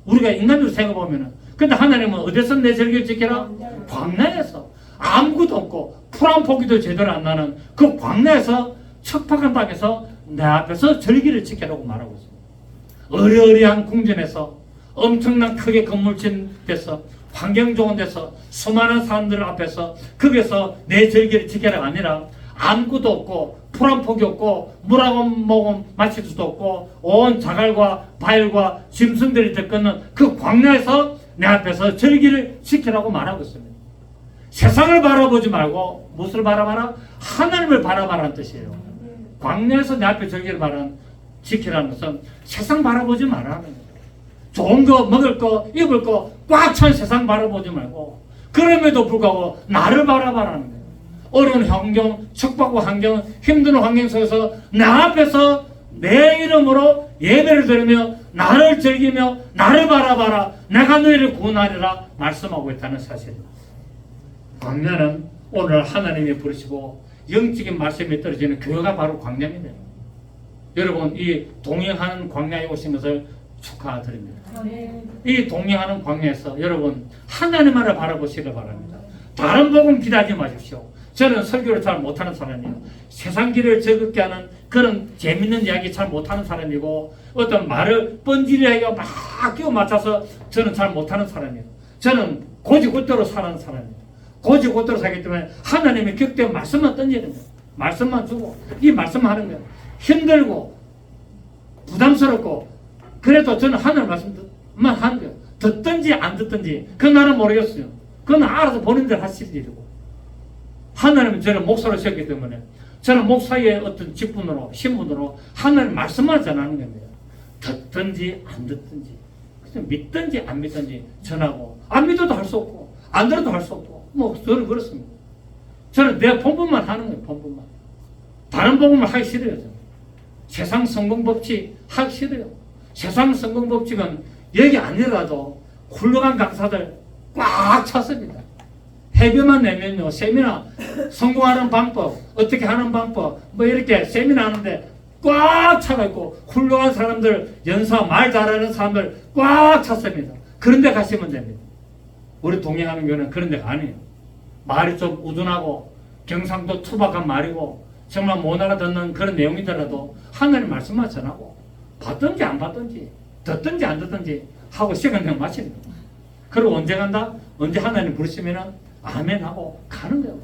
우리가 인간으로 생각해보면 근데 하나님은 어디서 내 절기를 지켜라? 광야에서 아무것도 없고 풀 한 포기도 제대로 안 나는 그 광야에서 척박한 땅에서 내 앞에서 절기를 지키라고 말하고 있습니다. 어리어리한 궁전에서 엄청난 크게 건물진 데서 환경 좋은 데서 수많은 사람들 앞에서 거기서 내 절기를 지켜라가 아니라 아무것도 없고 풀 한 폭이 없고 물 한 모금 마실 수도 없고 온 자갈과 바일과 짐승들이 들끓는 그 광야에서 내 앞에서 절기를 지키라고 말하고 있습니다. 세상을 바라보지 말고 무엇을 바라봐라? 하나님을 바라봐라는 뜻이에요. 광야에서 내 앞에 절기를 지키라는 것은 세상 바라보지 말라는 거예요. 좋은 거 먹을 거 입을 거 꽉 찬 세상 바라보지 말고 그럼에도 불구하고 나를 바라봐라는 거예요. 어려운 환경, 척박한 환경, 힘든 환경 속에서 나 앞에서 내 이름으로 예배를 드리며 나를 즐기며 나를 바라봐라. 내가 너희를 구원하리라 말씀하고 있다는 사실입니다. 광야는 오늘 하나님이 부르시고 영적인 말씀이 떨어지는 교회가 바로 광야입니다. 여러분 이 동행하는 광야에 오신 것을 축하드립니다. 이 동행하는 광야에서 여러분 하나님만을 바라보시길 바랍니다. 다른 복음 기대하지 마십시오. 저는 설교를 잘 못하는 사람이에요. 세상 길을 즐겁게 하는 그런 재밌는 이야기 잘 못하는 사람이고 어떤 말을 뻔질이하게 막 끼워 맞춰서 저는 잘 못하는 사람이에요. 저는 고지고대로 사는 사람이에요. 고지고대로 살기 때문에 하나님의 격대의 말씀만 던지는 거예요. 말씀만 주고 이 말씀만 하는 거예요. 힘들고 부담스럽고 그래도 저는 하늘 말씀만 하는 거예요. 듣든지 안 듣든지 그건 나는 모르겠어요. 그건 알아서 본인들 하실 일이고 하나님은 저를 목사로 세웠기 때문에 저는 목사의 어떤 직분으로 신분으로 하나님 말씀만 전하는 겁니다. 듣든지 안 듣든지 믿든지 안 믿든지 전하고 안 믿어도 할 수 없고 안 들어도 할 수 없고 뭐 저는 그렇습니다. 저는 내 본분만 하는 거예요. 본분만. 다른 복음을 하기 싫어요. 저는. 세상 성공 법칙 하기 싫어요. 세상 성공 법칙은 여기 아니라도 훌륭한 강사들 꽉 찼습니다. 해변만 내면요 세미나 성공하는 방법 어떻게 하는 방법 뭐 이렇게 세미나 하는데 꽉 차가 있고 훌륭한 사람들 연사 말 잘하는 사람들 꽉 찼습니다. 그런 데 가시면 됩니다. 우리 동행하는 교회는 그런 데가 아니에요. 말이 좀 우둔하고 경상도 투박한 말이고 정말 못 알아듣는 그런 내용이더라도 하나님 말씀만 전하고 받든지 안 받든지 듣든지 안 듣든지 하고 시간 그냥 마치는 거예요. 그리고 언제 간다? 언제 하나님 부르시면은 아멘 하고 가는 거예요.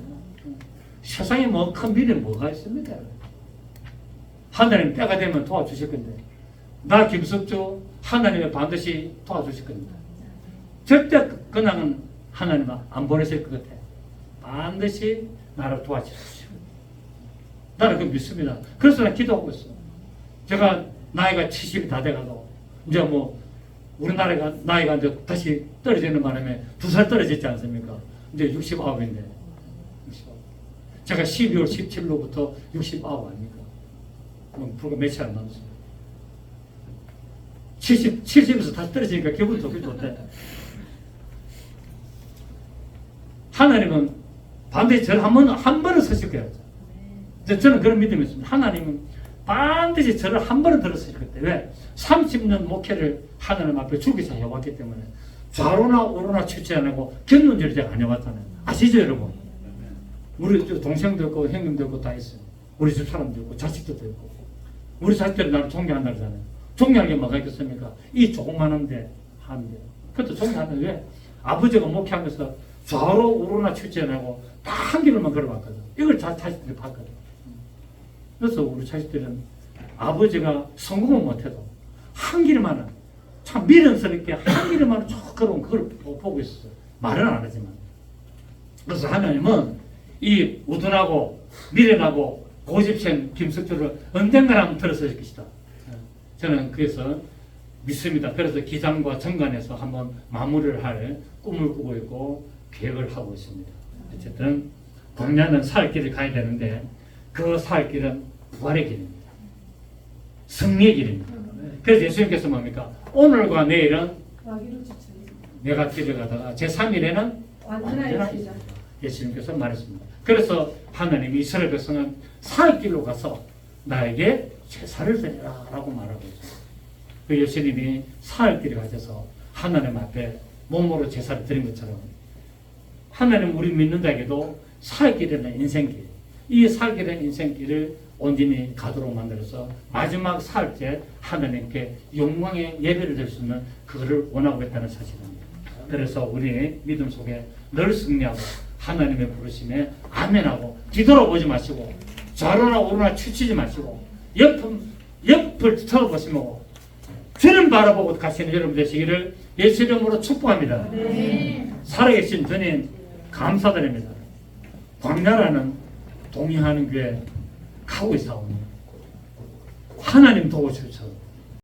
세상에 뭐 큰 미래는 뭐가 있습니까? 하나님 때가 되면 도와주실 건데 나 김석주 하나님이 반드시 도와주실 겁니다. 절대 그냥은 하나님 안 보내실 것 같아요. 반드시 나를 도와주십시오. 나는 그거 믿습니다. 그래서 나 기도하고 있어요. 제가 나이가 70이 다 돼가도 이제 뭐 우리나라가 나이가 이제 다시 떨어지는 바람에 2살 떨어졌지 않습니까? 이제 69인데. 제가 12월 17일로부터 69 아닙니까? 불과 며칠 안 남았어요. 70에서 다시 떨어지니까 기분이 좋긴 좋대. 하나님은 반드시 저를 한 번은 서실 거예요. 저는 그런 믿음이 있습니다. 하나님은 반드시 저를 한 번은 들었을 거예요. 왜? 30년 목회를 하나님 앞에 주기서 해왔기 때문에 좌로나 우로나 취치 안 하고 견눈질을 제가 안 해왔잖아요. 아시죠, 여러분? 우리 동생도 있고 형님도 있고 다 있어요. 우리 집 사람도 있고 자식들도 있고. 우리 자식들이 나를 존경한다 그러잖아요. 존경할 게 뭐가 있겠습니까? 이 조그마한데 하는데. 그것도 존경하는데 왜? 아버지가 목회하면서 좌로 우로나 취치 안 하고 다 한 길로만 걸어왔거든. 이걸 자식들이 봤거든. 그래서 우리 자식들은 아버지가 성공은 못해도 한 길만은 참 미련스럽게 한 길만은 쭉 걸어온 그걸 보고 있었어요. 말은 안 하지만. 그래서 하나님은 이 우둔하고 미련하고 고집센 김석주를 언젠가 한번 들었을 것이다. 저는 그래서 믿습니다. 그래서 기장과 정관에서 한번 마무리를 할 꿈을 꾸고 있고 계획을 하고 있습니다. 어쨌든 동료는 살 길을 가야 되는데 그 살 길은 부활의 길입니다. 승리의 길입니다. 그래서 예수님께서 뭡니까? 오늘과 내일은 내가 길을 가다가 제3일에는 완전한 길이다. 예수님께서 말했습니다. 그래서 하나님이 이스라엘 백성은 살 길로 가서 나에게 제사를 드리라 라고 말하고 있습니다. 그 예수님이 살 길을 가셔서 하나님 앞에 몸으로 제사를 드린 것처럼 하나님 우리 믿는 자에게도 살 길이라는 인생길, 이 살 길이라는 인생길을 온전히 가도록 만들어서 마지막 살 때 하나님께 영광의 예배를 드릴 수 있는 그거를 원하고 있다는 사실입니다. 그래서 우리 믿음 속에 늘 승리하고 하나님의 부르심에 아멘하고 뒤돌아보지 마시고 좌로나 우로나 치치지 마시고 옆을 쳐다보시고 주님 바라보고 가시는 여러분 되시기를 예수 이름으로 축복합니다. 네. 살아계신 주님 감사드립니다. 광야라는 동의하는 교회 가고 있사오니 하나님 도우시옵소서.